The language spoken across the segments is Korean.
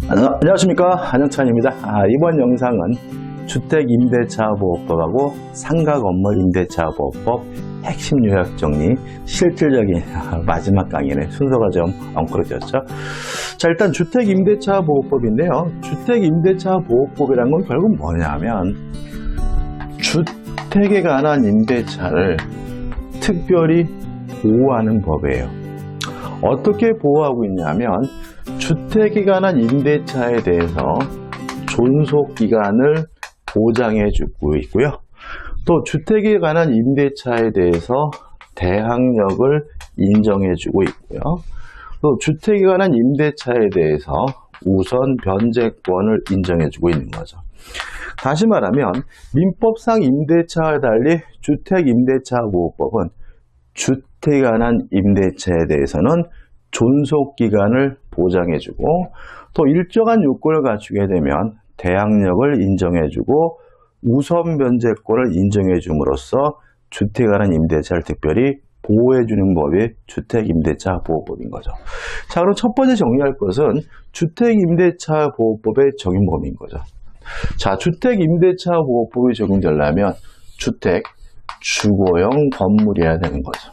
안녕하십니까, 한영찬입니다. 이번 영상은 주택임대차보호법하고 상가건물임대차보호법 핵심 요약 정리, 실질적인 마지막 강의는 순서가 좀 엉클어졌죠. 자, 일단 주택임대차보호법인데요. 주택임대차보호법이란 건 결국 뭐냐면 주택에 관한 임대차를 특별히 보호하는 법이에요. 어떻게 보호하고 있냐면 주택에 관한 임대차에 대해서 존속기간을 보장해주고 있고요. 또 주택에 관한 임대차에 대해서 대항력을 인정해주고 있고요. 또 주택에 관한 임대차에 대해서 우선 변제권을 인정해주고 있는 거죠. 다시 말하면 민법상 임대차와 달리 주택임대차보호법은 주택에 관한 임대차에 대해서는 존속기간을 보장해주고 또 일정한 요건을 갖추게 되면 대항력을 인정해주고 우선 변제권을 인정해줌으로써 주택에 관한 임대차를 특별히 보호해주는 법이 주택임대차보호법인 거죠. 자, 그럼 첫 번째 정리할 것은 주택임대차보호법의 적용범위인 거죠. 자, 주택임대차보호법이 적용되려면 주택, 주거용 건물이어야 되는 거죠.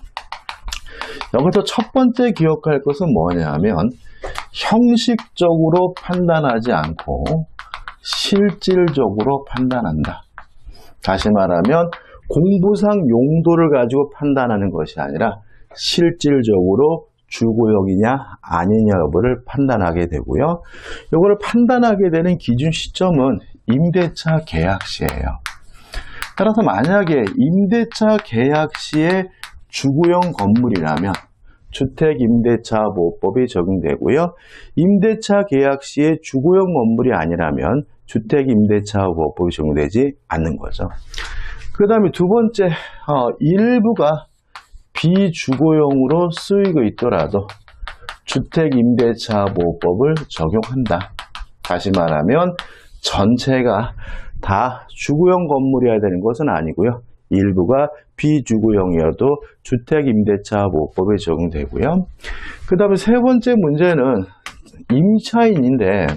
여기서 첫 번째 기억할 것은 뭐냐면 형식적으로 판단하지 않고 실질적으로 판단한다. 다시 말하면 공부상 용도를 가지고 판단하는 것이 아니라 실질적으로 주거용이냐 아니냐 여부를 판단하게 되고요. 이거를 판단하게 되는 기준 시점은 임대차 계약 시예요. 따라서 만약에 임대차 계약 시에 주거용 건물이라면 주택임대차보호법이 적용되고요. 임대차 계약 시에 주거용 건물이 아니라면 주택임대차보호법이 적용되지 않는 거죠. 그 다음에 두 번째, 일부가 비주거용으로 쓰이고 있더라도 주택임대차보호법을 적용한다. 다시 말하면 전체가 다 주거용 건물이어야 되는 것은 아니고요. 일부가 비주거용이어도 주택임대차보호법에 적용되고요. 그 다음에 세 번째 문제는 임차인인데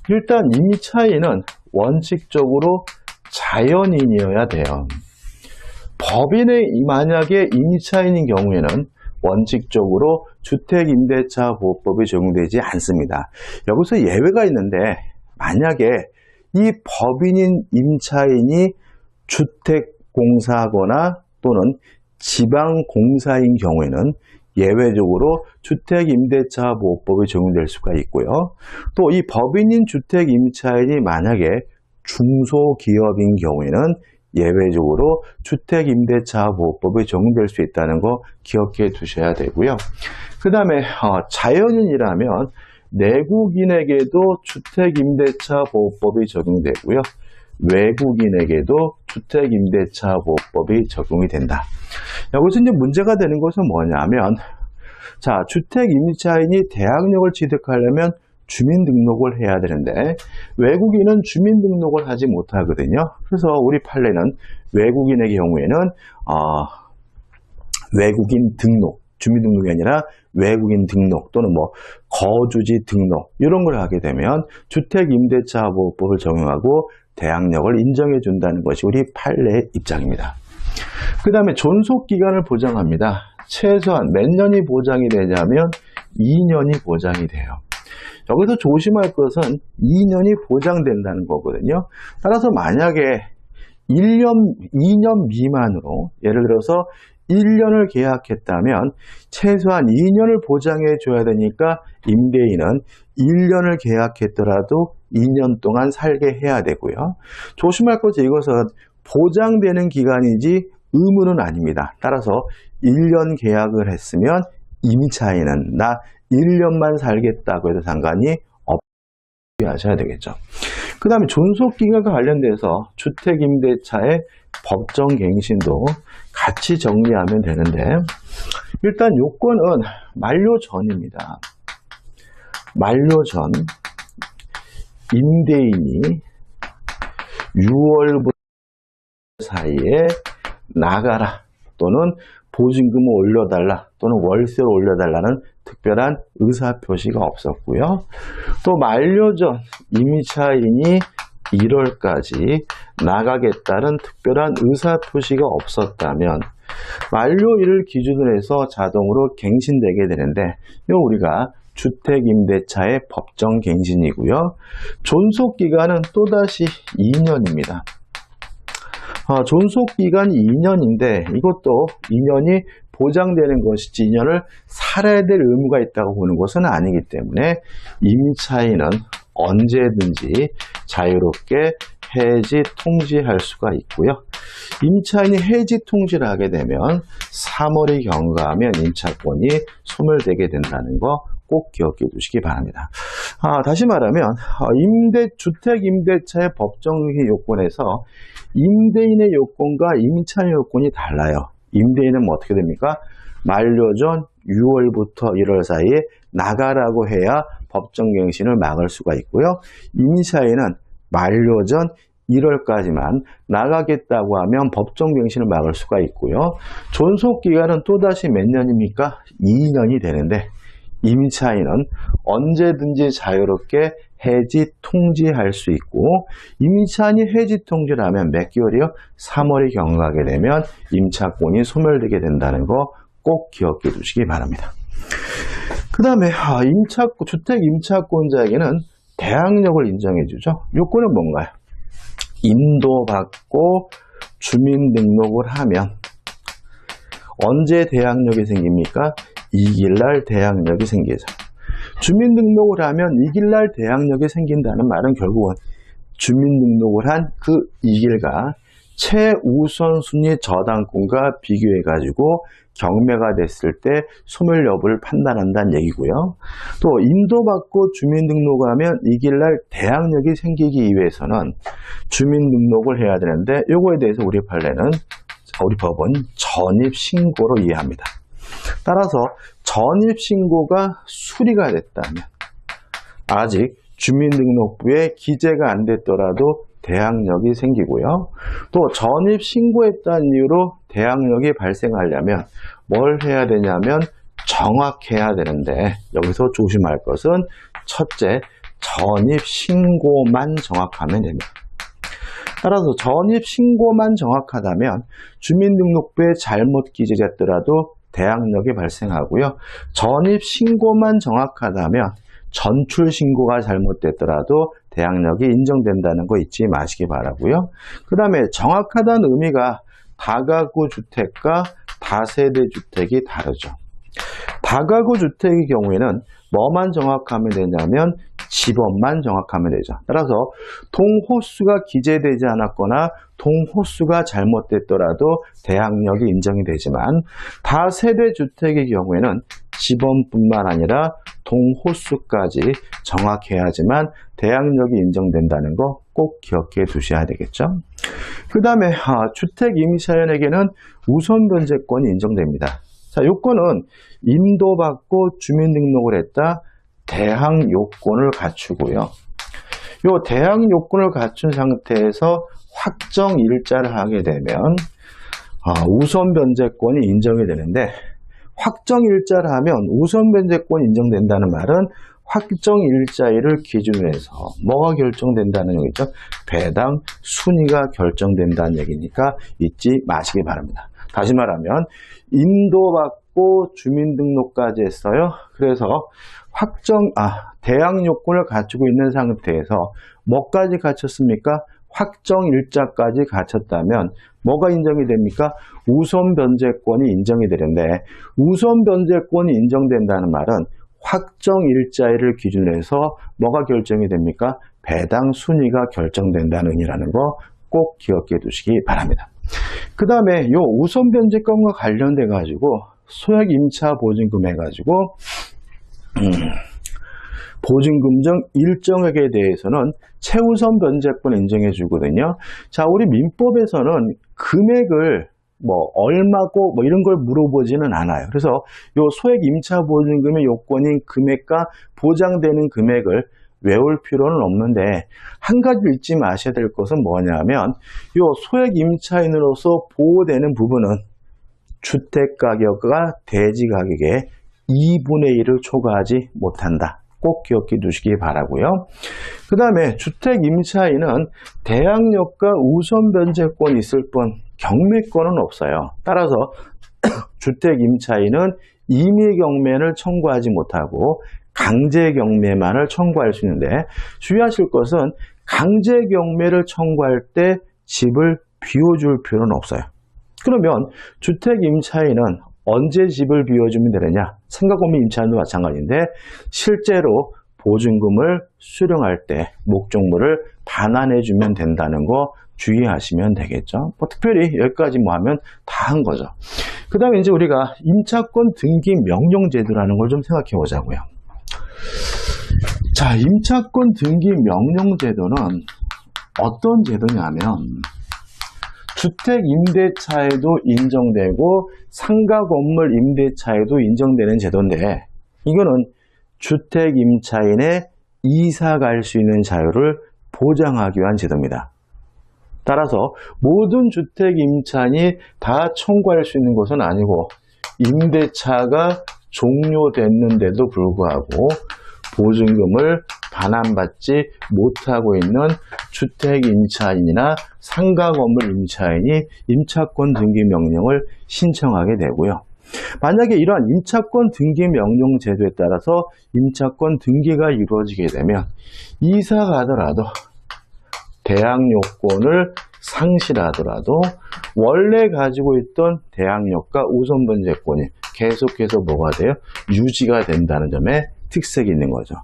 일단 임차인은 원칙적으로 자연인이어야 돼요. 법인의 만약에 임차인인 경우에는 원칙적으로 주택임대차보호법이 적용되지 않습니다. 여기서 예외가 있는데 만약에 이 법인인 임차인이 주택공사거나 또는 지방공사인 경우에는 예외적으로 주택임대차보호법이 적용될 수가 있고요. 또 이 법인인 주택임차인이 만약에 중소기업인 경우에는 예외적으로 주택임대차보호법이 적용될 수 있다는 거 기억해 두셔야 되고요. 그 다음에 자연인이라면 내국인에게도 주택임대차보호법이 적용되고요. 외국인에게도 주택임대차보호법이 적용이 된다. 여기서 이제 문제가 되는 것은 뭐냐면, 자, 주택임차인이 대항력을 취득하려면 주민등록을 해야 되는데, 외국인은 주민등록을 하지 못하거든요. 그래서 우리 판례는 외국인의 경우에는, 외국인 등록, 주민등록이 아니라 외국인 등록 또는 뭐 거주지 등록 이런 걸 하게 되면 주택임대차보호법을 적용하고 대항력을 인정해 준다는 것이 우리 판례의 입장입니다. 그 다음에 존속기간을 보장합니다. 최소한 몇 년이 보장이 되냐면 2년이 보장이 돼요. 여기서 조심할 것은 2년이 보장된다는 거거든요. 따라서 만약에 2년 미만으로 예를 들어서 1년을 계약했다면 최소한 2년을 보장해 줘야 되니까 임대인은 1년을 계약했더라도 2년 동안 살게 해야 되고요. 조심할 것은 이것은 보장되는 기간이지 의무는 아닙니다. 따라서 1년 계약을 했으면 임차인은 나 1년만 살겠다고 해도 상관이 없게 하셔야 되겠죠. 그 다음에 존속기간과 관련돼서 주택임대차의 법정갱신도 같이 정리하면 되는데 일단 요건은 만료 전입니다. 만료 전 임대인이 6월부터 사이에 나가라 또는 보증금을 올려달라 또는 월세를 올려달라는 특별한 의사표시가 없었고요. 또 만료 전 임차인이 1월까지 나가겠다는 특별한 의사표시가 없었다면 만료일을 기준으로 해서 자동으로 갱신되게 되는데 이거 우리가 주택임대차의 법정갱신이고요. 존속기간은 또다시 2년입니다. 존속기간이 2년인데 이것도 2년이 보장되는 것이지 2년을 살아야 될 의무가 있다고 보는 것은 아니기 때문에 임차인은 언제든지 자유롭게 해지 통지할 수가 있고요. 임차인이 해지 통지를 하게 되면 3월이 경과하면 임차권이 소멸되게 된다는 거 꼭 기억해 두시기 바랍니다. 다시 말하면 주택임대차의 법정갱신 요건에서 임대인의 요건과 임차인의 요건이 달라요. 임대인은 뭐 어떻게 됩니까? 만료 전 6월부터 1월 사이에 나가라고 해야 법정갱신을 막을 수가 있고요. 임차인은 만료 전 1월까지만 나가겠다고 하면 법정갱신을 막을 수가 있고요. 존속기간은 또다시 몇 년입니까? 2년이 되는데 임차인은 언제든지 자유롭게 해지 통지할 수 있고 임차인이 해지 통지를 하면 몇 개월이요? 3월이 경과하게 되면 임차권이 소멸되게 된다는 거 꼭 기억해 두시기 바랍니다. 그 다음에 주택 임차권자에게는 대항력을 인정해 주죠. 요건은 뭔가요? 인도받고 주민등록을 하면 언제 대항력이 생깁니까? 이길날 대항력이 생기죠. 주민등록을 하면 이길날 대항력이 생긴다는 말은 결국은 주민등록을 한 그 이길과 최우선순위 저당권과 비교해가지고 경매가 됐을 때 소멸 여부를 판단한다는 얘기고요. 또 인도받고 주민등록을 하면 이길날 대항력이 생기기 위해서는 주민등록을 해야 되는데 이거에 대해서 우리 법은 전입신고로 이해합니다. 따라서 전입신고가 수리가 됐다면 아직 주민등록부에 기재가 안 됐더라도 대항력이 생기고요. 또 전입신고했다는 이유로 대항력이 발생하려면 뭘 해야 되냐면 정확해야 되는데 여기서 조심할 것은 첫째, 전입신고만 정확하면 됩니다. 따라서 전입신고만 정확하다면 주민등록부에 잘못 기재됐더라도 대항력이 발생하고요. 전입신고만 정확하다면 전출신고가 잘못됐더라도 대항력이 인정된다는 거 잊지 마시기 바라고요. 그 다음에 정확하다는 의미가 다가구 주택과 다세대 주택이 다르죠. 다가구 주택의 경우에는 뭐만 정확하면 되냐면 집원만 정확하면 되죠. 따라서 동호수가 기재되지 않았거나 동호수가 잘못됐더라도 대항력이 인정이 되지만 다세대 주택의 경우에는 집원뿐만 아니라 동호수까지 정확해야지만 대항력이 인정된다는 거 꼭 기억해 두셔야 되겠죠. 그 다음에 주택 임차인에게는 우선 변제권이 인정됩니다. 자, 요건은 인도받고 주민등록을 했다. 대항 요건을 갖추고요. 요 대항 요건을 갖춘 상태에서 확정 일자를 하게 되면 우선 변제권이 인정이 되는데 확정 일자를 하면 우선 변제권이 인정된다는 말은 확정 일자일을 기준으로 해서 뭐가 결정된다는 얘기죠? 배당 순위가 결정된다는 얘기니까 잊지 마시기 바랍니다. 다시 말하면 인도받고 주민등록까지 했어요. 그래서 대항 요건을 갖추고 있는 상태에서 뭐까지 갖췄습니까? 확정 일자까지 갖췄다면 뭐가 인정이 됩니까? 우선 변제권이 인정이 되는데 우선 변제권이 인정된다는 말은 확정 일자일을 기준으로 해서 뭐가 결정이 됩니까? 배당 순위가 결정된다는 의미라는 거 꼭 기억해 두시기 바랍니다. 그 다음에 요 우선 변제권과 관련돼 가지고 소액 임차 보증금 해가지고 보증금 중 일정액에 대해서는 최우선 변제권 인정해 주거든요. 자, 우리 민법에서는 금액을 얼마고 이런 걸 물어보지는 않아요. 그래서 요 소액 임차 보증금의 요건인 금액과 보장되는 금액을 외울 필요는 없는데 한 가지 잊지 마셔야 될 것은 뭐냐면 요 소액 임차인으로서 보호되는 부분은 주택가격과 대지가격의 2분의 1을 초과하지 못한다. 꼭 기억해 두시기 바라고요. 그 다음에 주택 임차인은 대항력과 우선 변제권이 있을 뿐 경매권은 없어요. 따라서 주택 임차인은 임의 경매를 청구하지 못하고 강제 경매만을 청구할 수 있는데 주의하실 것은 강제 경매를 청구할 때 집을 비워줄 필요는 없어요. 그러면 주택 임차인은 언제 집을 비워주면 되느냐? 상가건물 임차인도 마찬가지인데 실제로 보증금을 수령할 때 목적물을 반환해주면 된다는 거 주의하시면 되겠죠. 특별히 여기까지 하면 다 한 거죠. 그 다음에 이제 우리가 임차권 등기 명령 제도라는 걸 좀 생각해 보자고요. 자, 임차권 등기 명령 제도는 어떤 제도냐면 주택 임대차에도 인정되고 상가 건물 임대차에도 인정되는 제도인데 이거는 주택 임차인의 이사 갈 수 있는 자유를 보장하기 위한 제도입니다. 따라서 모든 주택 임차인이 다 청구할 수 있는 것은 아니고 임대차가 종료됐는데도 불구하고 보증금을 반환받지 못하고 있는 주택 임차인이나 상가 건물 임차인이 임차권 등기 명령을 신청하게 되고요. 만약에 이러한 임차권 등기 명령 제도에 따라서 임차권 등기가 이루어지게 되면 이사 가더라도 대항요건을 상실하더라도 원래 가지고 있던 대항력과 우선 변제권이 계속해서 뭐가 돼요? 유지가 된다는 점에 특색이 있는 거죠.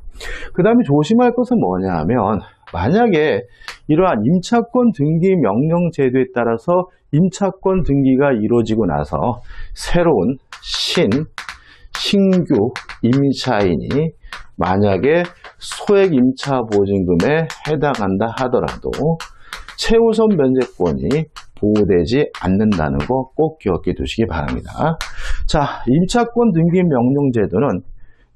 그 다음에 조심할 것은 뭐냐 하면 만약에 이러한 임차권 등기 명령 제도에 따라서 임차권 등기가 이루어지고 나서 새로운 신규 임차인이 만약에 소액 임차 보증금에 해당한다 하더라도 최우선 변제권이 보호되지 않는다는 거 꼭 기억해 두시기 바랍니다. 자, 임차권 등기 명령 제도는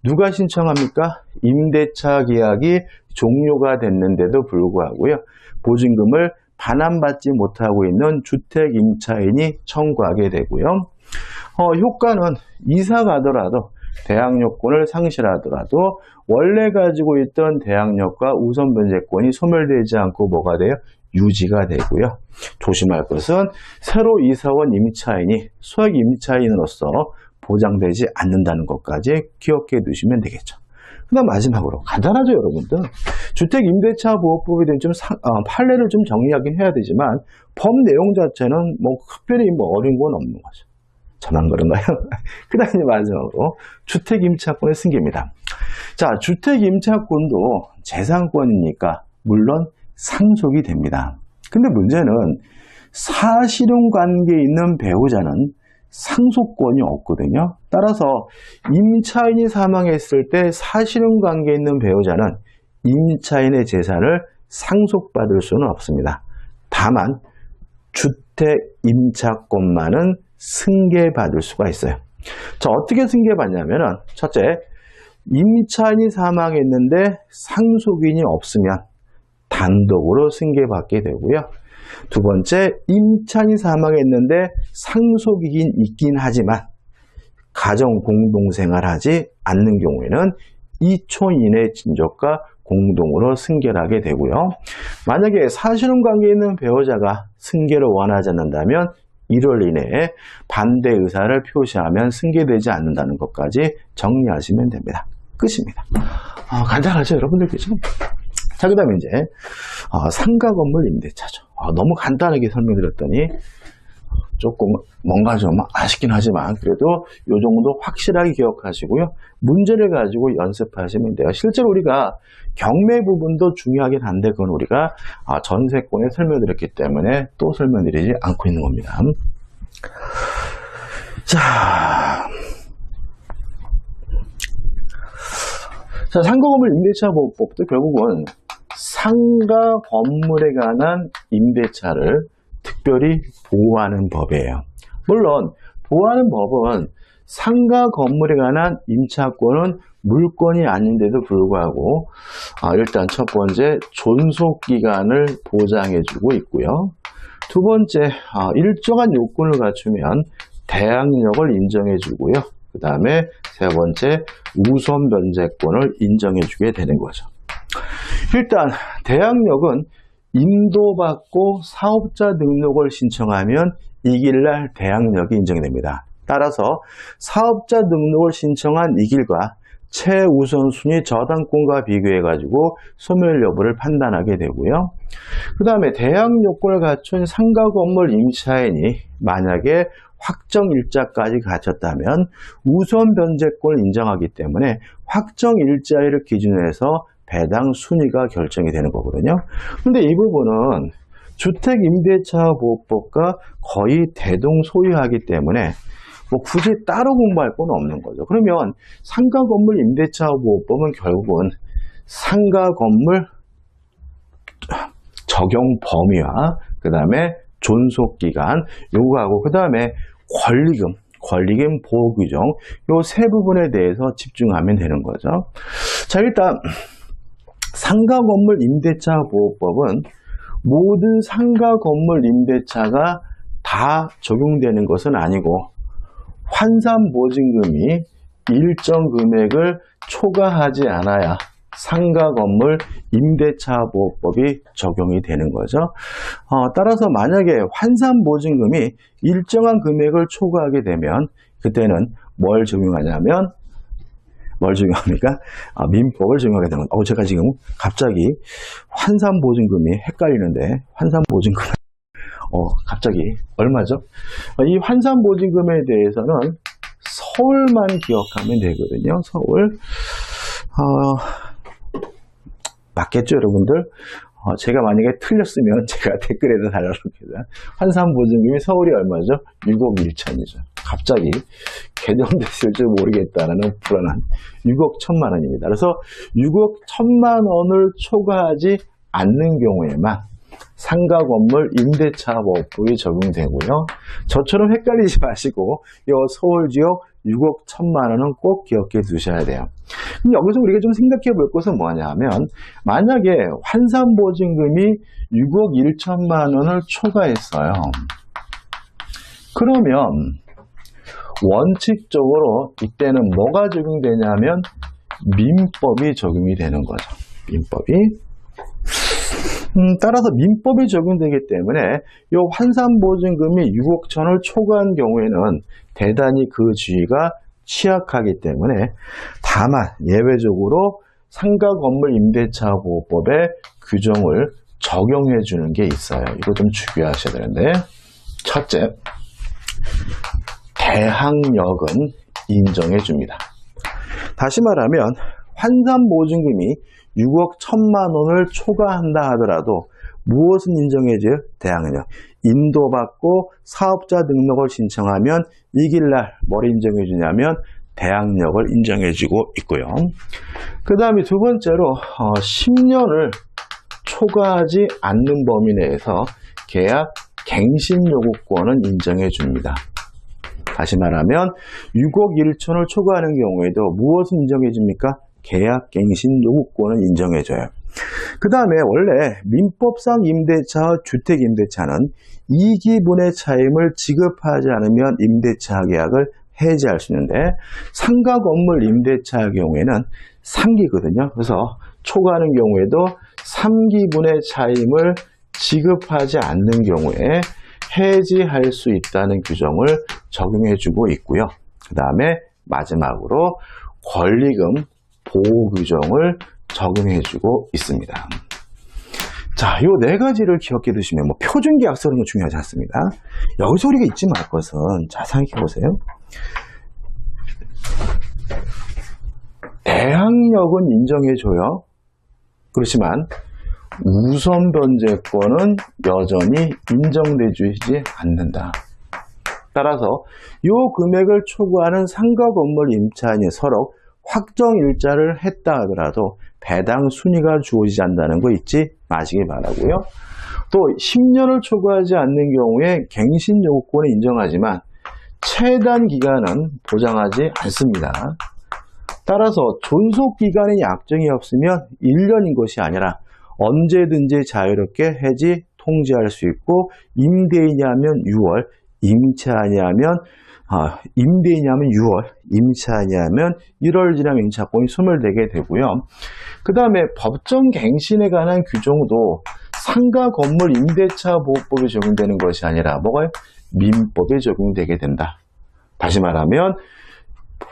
누가 신청합니까? 임대차 계약이 종료가 됐는데도 불구하고요. 보증금을 반환받지 못하고 있는 주택 임차인이 청구하게 되고요. 효과는 이사 가더라도 대항력권을 상실하더라도 원래 가지고 있던 대항력과 우선 변제권이 소멸되지 않고 뭐가 돼요? 유지가 되고요. 조심할 것은 새로 이사원 임차인이 소액 임차인으로서 보장되지 않는다는 것까지 기억해 두시면 되겠죠. 그 다음 마지막으로 간단하죠 여러분들. 주택임대차보호법에 대한 판례를 좀 정리하긴 해야 되지만 법 내용 자체는 특별히 어려운 건 없는 거죠. 저만 그런가요? 그 다음에 마지막으로 주택임차권의 승계입니다. 자, 주택임차권도 재산권이니까 물론 상속이 됩니다. 근데 문제는 사실혼 관계에 있는 배우자는 상속권이 없거든요. 따라서 임차인이 사망했을 때 사실혼 관계에 있는 배우자는 임차인의 재산을 상속받을 수는 없습니다. 다만 주택 임차권만은 승계받을 수가 있어요. 자, 어떻게 승계받냐면은 첫째, 임차인이 사망했는데 상속인이 없으면 단독으로 승계받게 되고요. 두 번째, 임차인이 사망했는데 상속이긴 있긴 하지만 가정 공동생활하지 않는 경우에는 이촌 이내 친족과 공동으로 승계를 하게 되고요. 만약에 사실혼 관계에 있는 배우자가 승계를 원하지 않는다면 1월 이내에 반대 의사를 표시하면 승계되지 않는다는 것까지 정리하시면 됩니다. 끝입니다. 간단하죠, 여러분들? 그죠? 자, 그 다음에 이제 상가 건물 임대차죠. 너무 간단하게 설명드렸더니 조금 뭔가 좀 아쉽긴 하지만 그래도 이 정도 확실하게 기억하시고요. 문제를 가지고 연습하시면 돼요. 실제로 우리가 경매 부분도 중요하긴 한데 그건 우리가 전세권에 설명드렸기 때문에 또 설명드리지 않고 있는 겁니다. 자, 상가 건물 임대차 보호법도 결국은 상가 건물에 관한 임대차를 특별히 보호하는 법이에요. 물론 보호하는 법은 상가 건물에 관한 임차권은 물권이 아닌데도 불구하고 일단 첫 번째 존속기간을 보장해주고 있고요. 두 번째 일정한 요건을 갖추면 대항력을 인정해 주고요. 그 다음에 세 번째, 우선 변제권을 인정해 주게 되는 거죠. 일단 대항력은 인도받고 사업자 등록을 신청하면 이길날 대항력이 인정됩니다. 따라서 사업자 등록을 신청한 이길과 최우선순위 저당권과 비교해가지고 소멸 여부를 판단하게 되고요. 그 다음에 대항 요건을 갖춘 상가 건물 임차인이 만약에 확정 일자까지 갖췄다면 우선 변제권을 인정하기 때문에 확정 일자를 기준으로 해서 배당 순위가 결정이 되는 거거든요. 근데 이 부분은 주택임대차보호법과 거의 대동소이하기 때문에 뭐 굳이 따로 공부할 건 없는 거죠. 그러면 상가 건물 임대차보호법은 결국은 상가 건물 적용 범위와 그 다음에 존속기간 요거하고 그 다음에 권리금 보호 규정 요 세 부분에 대해서 집중하면 되는 거죠. 자, 일단 상가 건물 임대차 보호법은 모든 상가 건물 임대차가 다 적용되는 것은 아니고 환산보증금이 일정 금액을 초과하지 않아야 상가 건물 임대차 보호법이 적용이 되는 거죠. 따라서 만약에 환산보증금이 일정한 금액을 초과하게 되면 그때는 뭘 적용하냐면 뭘 적용합니까? 민법을 적용하게 되는 거예요. 제가 지금 갑자기 환산보증금이 헷갈리는데 환산보증금 갑자기 얼마죠? 이 환산보증금에 대해서는 서울만 기억하면 되거든요. 서울 맞겠죠, 여러분들? 제가 만약에 틀렸으면 제가 댓글에다 달아놓습니다. 환산보증금이 서울이 얼마죠? 6억 1천이죠. 갑자기 개정됐을 줄 모르겠다는 불안한 6억 1천만 원입니다. 그래서 6억 1천만 원을 초과하지 않는 경우에만 상가 건물 임대차 보호법이 적용되고요. 저처럼 헷갈리지 마시고 이 서울 지역 6억 1천만 원은 꼭 기억해 두셔야 돼요. 그럼 여기서 우리가 좀 생각해 볼 것은 뭐냐 하면 만약에 환산보증금이 6억 1천만 원을 초과했어요. 그러면 원칙적으로 이때는 뭐가 적용되냐면 민법이 적용이 되는 거죠. 민법이. 따라서 민법이 적용되기 때문에 이 환산보증금이 6억 천을 초과한 경우에는 대단히 그 지위가 취약하기 때문에 다만 예외적으로 상가 건물 임대차 보호법의 규정을 적용해 주는 게 있어요. 이거 좀 주의하셔야 되는데 첫째, 대항력은 인정해 줍니다. 다시 말하면 환산보증금이 6억 1천만 원을 초과한다 하더라도 무엇은 인정해줘요? 대항력. 인도받고 사업자 등록을 신청하면 이길날 뭘 인정해주냐면 대항력을 인정해주고 있고요. 그 다음에 두 번째로 10년을 초과하지 않는 범위 내에서 계약 갱신 요구권은 인정해줍니다. 다시 말하면 6억 1천을 초과하는 경우에도 무엇을 인정해줍니까? 계약 갱신 요구권을 인정해줘요. 그 다음에 원래 민법상 임대차와 주택임대차는 2기분의 차임을 지급하지 않으면 임대차 계약을 해지할 수 있는데 상가 건물 임대차의 경우에는 3기거든요. 그래서 초과하는 경우에도 3기분의 차임을 지급하지 않는 경우에 해지할 수 있다는 규정을 적용해주고 있고요. 그 다음에 마지막으로 권리금 보호 규정을 적용해주고 있습니다. 자, 이 네 가지를 기억해 두시면 표준계약서 이런 거 중요하지 않습니다. 여기서 우리가 잊지 말 것은 자, 생각해 보세요. 대항력은 인정해줘요. 그렇지만 우선 변제권은 여전히 인정되지 않는다. 따라서 이 금액을 초과하는 상가 건물 임차인이 서로 확정 일자를 했다 하더라도 배당 순위가 주어지지 않는다는 거 잊지 마시기 바라고요. 또 10년을 초과하지 않는 경우에 갱신 요구권을 인정하지만 최단 기간은 보장하지 않습니다. 따라서 존속 기간의 약정이 없으면 1년인 것이 아니라 언제든지 자유롭게 해지 통지할 수 있고 임대인이 하면 6월, 임차인이하면 임대인이하면 6월, 임차인이하면 1월 지나면 임차권이 소멸되게 되고요. 그 다음에 법정갱신에 관한 규정도 상가 건물 임대차 보호법에 적용되는 것이 아니라 뭐가요? 민법에 적용되게 된다. 다시 말하면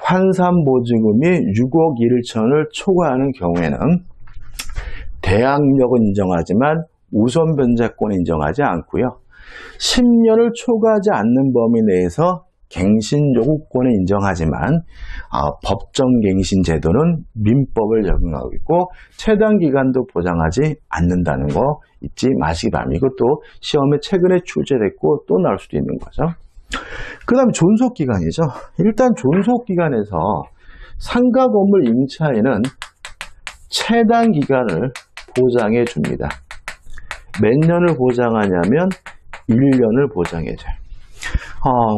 환산보증금이 6억 1천을 초과하는 경우에는 대항력은 인정하지만 우선 변제권은 인정하지 않고요. 10년을 초과하지 않는 범위 내에서 갱신 요구권을 인정하지만 법정갱신 제도는 민법을 적용하고 있고 최단 기간도 보장하지 않는다는 거 잊지 마시기 바랍니다. 이것도 시험에 최근에 출제됐고 또 나올 수도 있는 거죠. 그 다음에 존속기간이죠. 일단 존속기간에서 상가 건물 임차인은 최단 기간을 보장해 줍니다. 몇 년을 보장하냐면 1년을 보장해줘요.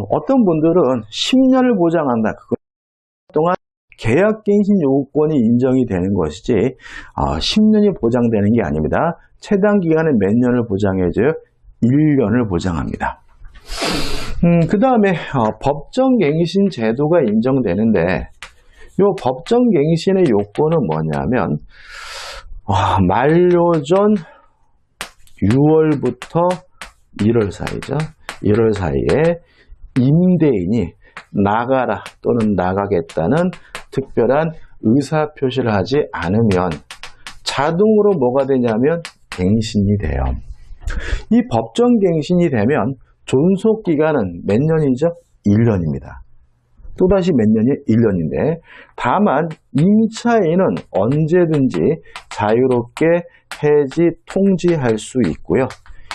어떤 분들은 10년을 보장한다. 그 동안 계약갱신 요구권이 인정이 되는 것이지 10년이 보장되는 게 아닙니다. 최단 기간에 몇 년을 보장해줘요? 1년을 보장합니다. 그 다음에 법정갱신 제도가 인정되는데 이 법정갱신의 요건은 뭐냐면 만료 전 6월부터 1월 사이죠. 1월 사이에 임대인이 나가라 또는 나가겠다는 특별한 의사표시를 하지 않으면 자동으로 뭐가 되냐면 갱신이 돼요. 이 법정갱신이 되면 존속기간은 몇 년이죠? 1년입니다. 또다시 몇 년이? 1년인데 다만 임차인은 언제든지 자유롭게 해지 통지할 수 있고요.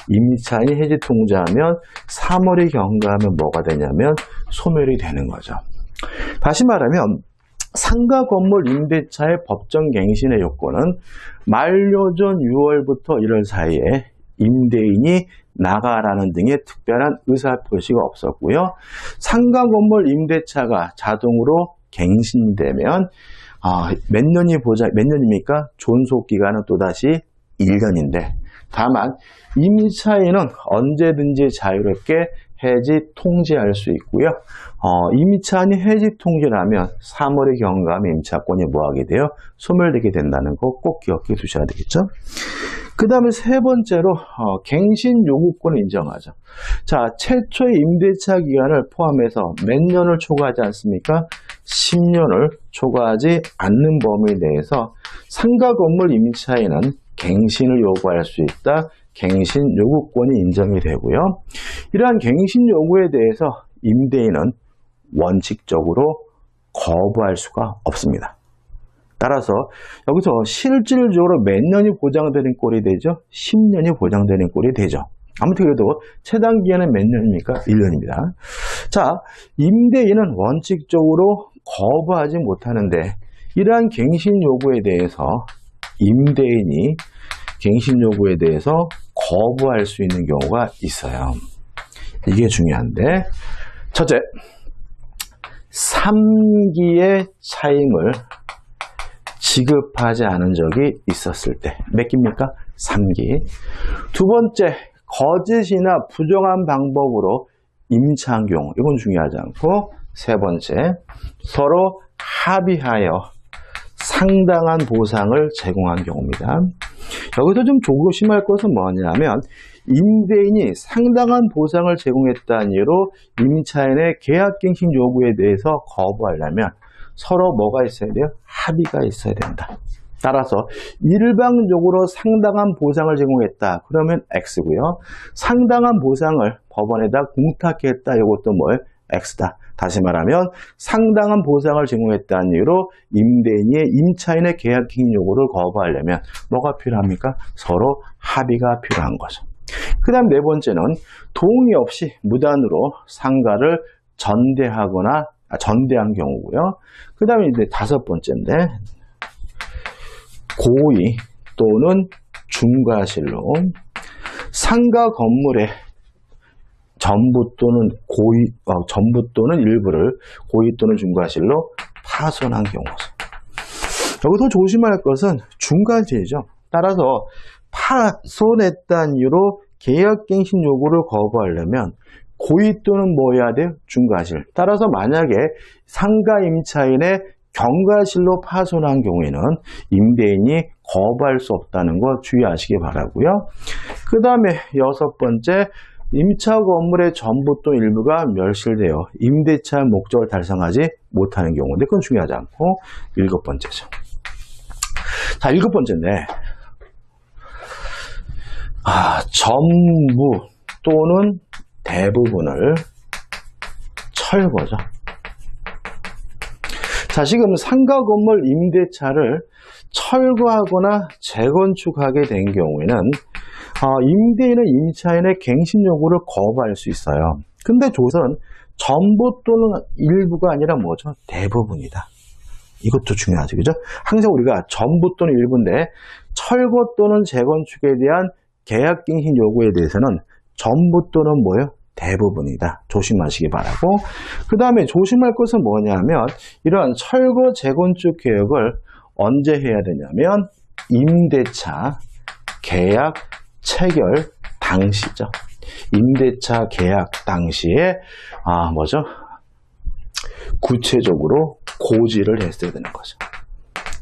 임차인이 해지 통지하면 3월이 경과하면 뭐가 되냐면 소멸이 되는 거죠. 다시 말하면 상가 건물 임대차의 법정갱신의 요건은 만료 전 6월부터 1월 사이에 임대인이 나가라는 등의 특별한 의사표시가 없었고요. 상가 건물 임대차가 자동으로 갱신되면 몇 년입니까? 존속기간은 또다시 1년인데 다만 임차인은 언제든지 자유롭게 해지 통지할 수 있고요. 임차인이 해지 통지를 하면 3월의 경과하면 임차권이 뭐하게 돼요? 소멸되게 된다는 거 꼭 기억해 두셔야 되겠죠. 그 다음에 세 번째로 갱신 요구권을 인정하죠. 자, 최초의 임대차 기간을 포함해서 몇 년을 초과하지 않습니까? 10년을 초과하지 않는 범위 내에서 상가 건물 임차인은 갱신을 요구할 수 있다. 갱신 요구권이 인정이 되고요. 이러한 갱신 요구에 대해서 임대인은 원칙적으로 거부할 수가 없습니다. 따라서 여기서 실질적으로 몇 년이 보장되는 꼴이 되죠? 10년이 보장되는 꼴이 되죠. 아무튼 그래도 최단 기간은 몇 년입니까? 1년입니다. 자, 임대인은 원칙적으로 거부하지 못하는데 이러한 갱신 요구에 대해서 임대인이 갱신 요구에 대해서 거부할 수 있는 경우가 있어요. 이게 중요한데 첫째, 3기의 차임을 지급하지 않은 적이 있었을 때 몇 기입니까? 3기. 두 번째, 거짓이나 부정한 방법으로 임차한 경우 이건 중요하지 않고 세 번째, 서로 합의하여 상당한 보상을 제공한 경우입니다. 여기서 좀 조심할 것은 뭐냐면 임대인이 상당한 보상을 제공했다는 이유로 임차인의 계약갱신 요구에 대해서 거부하려면 서로 뭐가 있어야 돼요? 합의가 있어야 된다. 따라서 일방적으로 상당한 보상을 제공했다. 그러면 X고요. 상당한 보상을 법원에다 공탁했다. 이것도 뭐예요? X다. 다시 말하면 상당한 보상을 제공했다는 이유로 임대인이 임차인의 계약갱신 요구를 거부하려면 뭐가 필요합니까? 서로 합의가 필요한 거죠. 그 다음 네 번째는 동의 없이 무단으로 상가를 전대한 경우고요. 그 다음에 이제 다섯 번째인데 고의 또는 중과실로 상가 건물의 전부 또는 일부를 고의 또는 중과실로 파손한 경우죠. 여기서 조심할 것은 중과실이죠. 따라서 파손했다는 이유로 계약갱신 요구를 거부하려면 고의 또는 뭐 해야 돼요? 중과실. 따라서 만약에 상가 임차인의 경과실로 파손한 경우에는 임대인이 거부할 수 없다는 거 주의하시기 바라고요. 그 다음에 6번째, 임차 건물의 전부 또는 일부가 멸실되어 임대차 목적을 달성하지 못하는 경우인데 그건 중요하지 않고 7번째죠. 자, 7번째인데 전부 또는 대부분을 철거죠. 자, 지금 상가 건물 임대차를 철거하거나 재건축하게 된 경우에는 임대인은 임차인의 갱신 요구를 거부할 수 있어요. 근데 조선은 전부 또는 일부가 아니라 뭐죠? 대부분이다. 이것도 중요하죠. 그죠? 항상 우리가 전부 또는 일부인데 철거 또는 재건축에 대한 계약갱신 요구에 대해서는 전부 또는 뭐예요? 대부분이다. 조심하시기 바라고. 그 다음에 조심할 것은 뭐냐면 이러한 철거 재건축 계획을 언제 해야 되냐면 임대차 계약 체결 당시죠. 임대차 계약 당시에 뭐죠? 구체적으로 고지를 했어야 되는 거죠.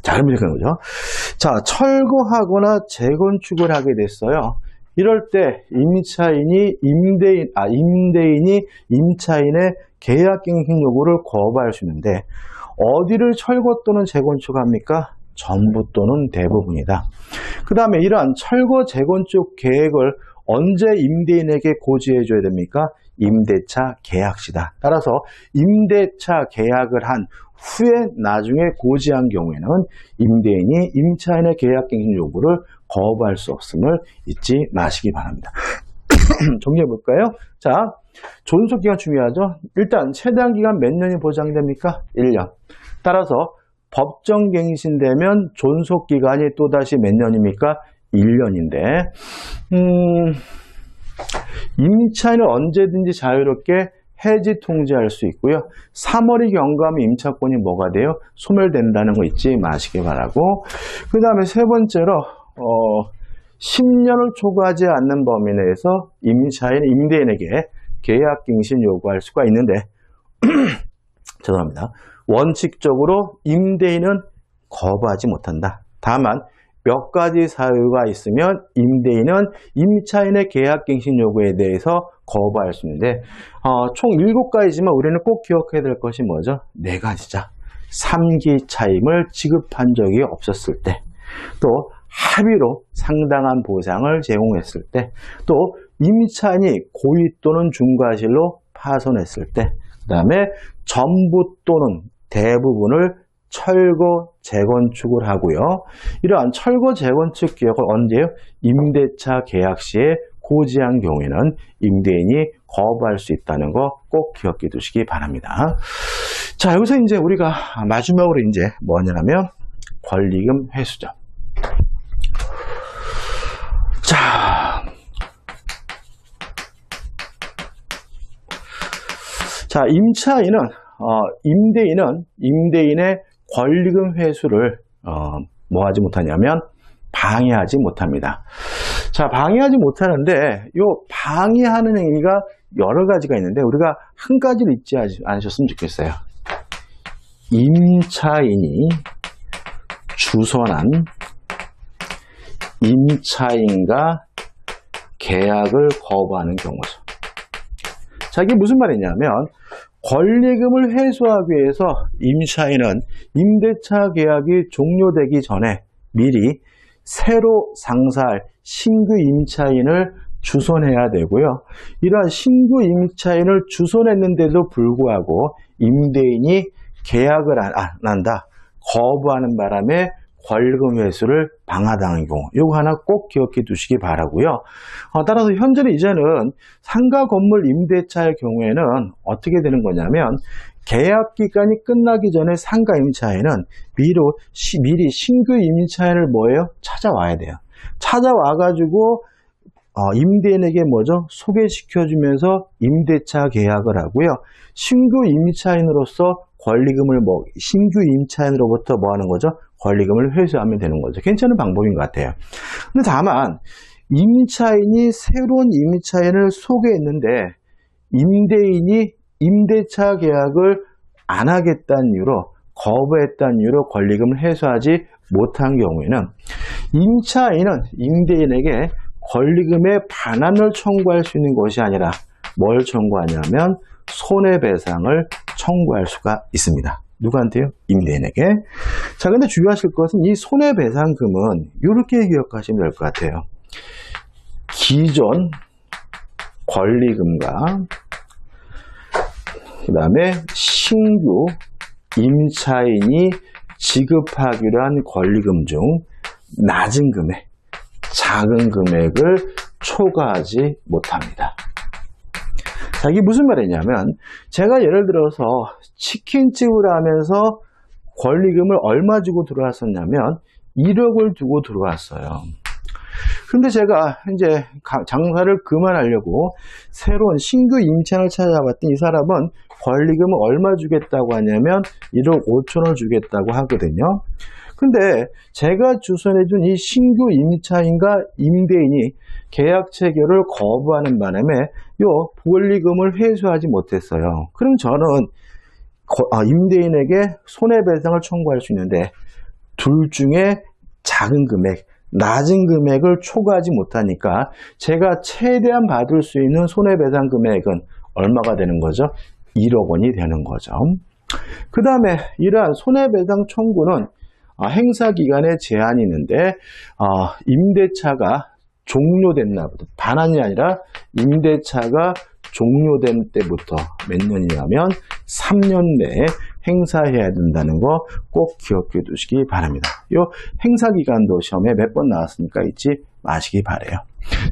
자, 그럼 이렇게 하는 거죠. 자, 철거하거나 재건축을 하게 됐어요. 이럴 때 임대인이 임차인의 계약갱신 요구를 거부할 수 있는데 어디를 철거 또는 재건축합니까? 전부 또는 대부분이다. 그 다음에 이러한 철거 재건축 계획을 언제 임대인에게 고지해 줘야 됩니까? 임대차 계약시다. 따라서 임대차 계약을 한 후에 나중에 고지한 경우에는 임대인이 임차인의 계약갱신 요구를 거부할 수 없음을 잊지 마시기 바랍니다. 정리해 볼까요? 자, 존속기간 중요하죠. 일단 최대한 기간 몇 년이 보장됩니까? 1년. 따라서 법정 갱신되면 존속기간이 또다시 몇 년입니까? 1년인데 임차인은 언제든지 자유롭게 해지 통지할 수 있고요. 3월이 경과하면 임차권이 뭐가 돼요? 소멸된다는 거 잊지 마시기 바라고. 그 다음에 세 번째로 10년을 초과하지 않는 범위 내에서 임대인에게 계약갱신 요구할 수가 있는데 죄송합니다. 원칙적으로 임대인은 거부하지 못한다. 다만 몇 가지 사유가 있으면 임대인은 임차인의 계약갱신 요구에 대해서 거부할 수 있는데 총 7가지지만 우리는 꼭 기억해야 될 것이 뭐죠? 4가지죠. 3기 차임을 지급한 적이 없었을 때, 또 합의로 상당한 보상을 제공했을 때, 또 임차인이 고의 또는 중과실로 파손했을 때, 그 다음에 전부 또는 대부분을 철거 재건축을 하고요. 이러한 철거 재건축 계획을 언제요? 임대차 계약 시에 고지한 경우에는 임대인이 거부할 수 있다는 거 꼭 기억해 두시기 바랍니다. 자, 여기서 이제 우리가 마지막으로 이제 뭐냐면 권리금 회수죠. 자, 임대인의 권리금 회수를 뭐 하지 못하냐면 방해하지 못합니다. 자, 방해하지 못하는데 요 방해하는 행위가 여러 가지가 있는데 우리가 한 가지를 잊지 않으셨으면 좋겠어요. 임차인이 주선한 임차인과 계약을 거부하는 경우죠. 자, 이게 무슨 말이냐면 권리금을 회수하기 위해서 임차인은 임대차 계약이 종료되기 전에 미리 새로 상사할 신규 임차인을 주선해야 되고요. 이러한 신규 임차인을 주선했는데도 불구하고 임대인이 계약을 안 한다, 거부하는 바람에 권리금 회수를 방하당한 경우, 이거 하나 꼭 기억해 두시기 바라고요. 따라서 현재는 이제는 상가 건물 임대차의 경우에는 어떻게 되는 거냐면 계약 기간이 끝나기 전에 상가 임차인은 미리 신규 임차인을 뭐예요? 찾아와야 돼요. 찾아와가지고 임대인에게 뭐죠? 소개시켜주면서 임대차 계약을 하고요. 신규 임차인으로서 권리금을 신규 임차인으로부터 뭐 하는 거죠? 권리금을 회수하면 되는 거죠. 괜찮은 방법인 것 같아요. 근데 다만 임차인이 새로운 임차인을 소개했는데 임대인이 임대차 계약을 안 하겠다는 이유로 거부했다는 이유로 권리금을 회수하지 못한 경우에는 임차인은 임대인에게 권리금의 반환을 청구할 수 있는 것이 아니라 뭘 청구하냐면 손해배상을 청구할 수가 있습니다. 누구한테요? 임대인에게. 자, 근데 주의하실 것은 이 손해배상금은 이렇게 기억하시면 될 것 같아요. 기존 권리금과 그 다음에 신규 임차인이 지급하기로 한 권리금 중 낮은 금액, 작은 금액을 초과하지 못합니다. 자, 이게 무슨 말이냐면 제가 예를 들어서 치킨집을 하면서 권리금을 얼마 주고 들어왔었냐면 1억을 두고 들어왔어요. 근데 제가 이제 장사를 그만하려고 새로운 신규 임차인을 찾아봤더니 이 사람은 권리금을 얼마 주겠다고 하냐면 1억 5천을 주겠다고 하거든요. 근데 제가 주선해준 이 신규 임차인과 임대인이 계약 체결을 거부하는 바람에 요 권리금을 회수하지 못했어요. 그럼 저는 임대인에게 손해배상을 청구할 수 있는데 둘 중에 작은 금액, 낮은 금액을 초과하지 못하니까 제가 최대한 받을 수 있는 손해배상 금액은 얼마가 되는 거죠? 1억 원이 되는 거죠. 그 다음에 이러한 손해배상 청구는 행사기간에 제한이 있는데 임대차가 종료됐나 보다. 반환이 아니라 임대차가 종료된 때부터 몇 년이냐면 3년 내에 행사해야 된다는 거 꼭 기억해 두시기 바랍니다. 이 행사기간도 시험에 몇 번 나왔으니까 잊지 마시기 바래요.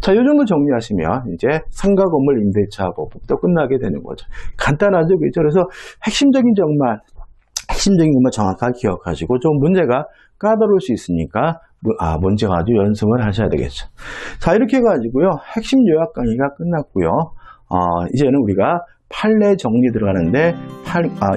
자, 이 정도 정리하시면 이제 상가건물 임대차 법부터 끝나게 되는 거죠. 간단하죠, 그렇죠? 그래서 핵심적인 것만 정확하게 기억하시고 좀 문제가 까다로울 수 있으니까 문제 가지고 연습을 하셔야 되겠죠. 자, 이렇게 해가지고요 핵심 요약 강의가 끝났고요. 이제는 우리가 판례 정리 들어가는데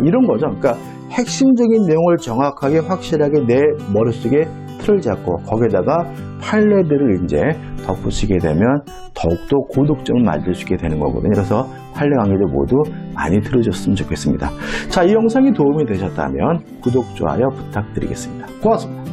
이런 거죠. 그러니까 핵심적인 내용을 정확하게 확실하게 내 머릿속에 틀을 잡고 거기에다가 판례들을 이제 덧붙이게 되면 더욱더 고득점을 만들 수 있게 되는 거거든요. 그래서 판례 강의도 모두 많이 들어줬으면 좋겠습니다. 자, 이 영상이 도움이 되셨다면 구독, 좋아요 부탁드리겠습니다. 고맙습니다.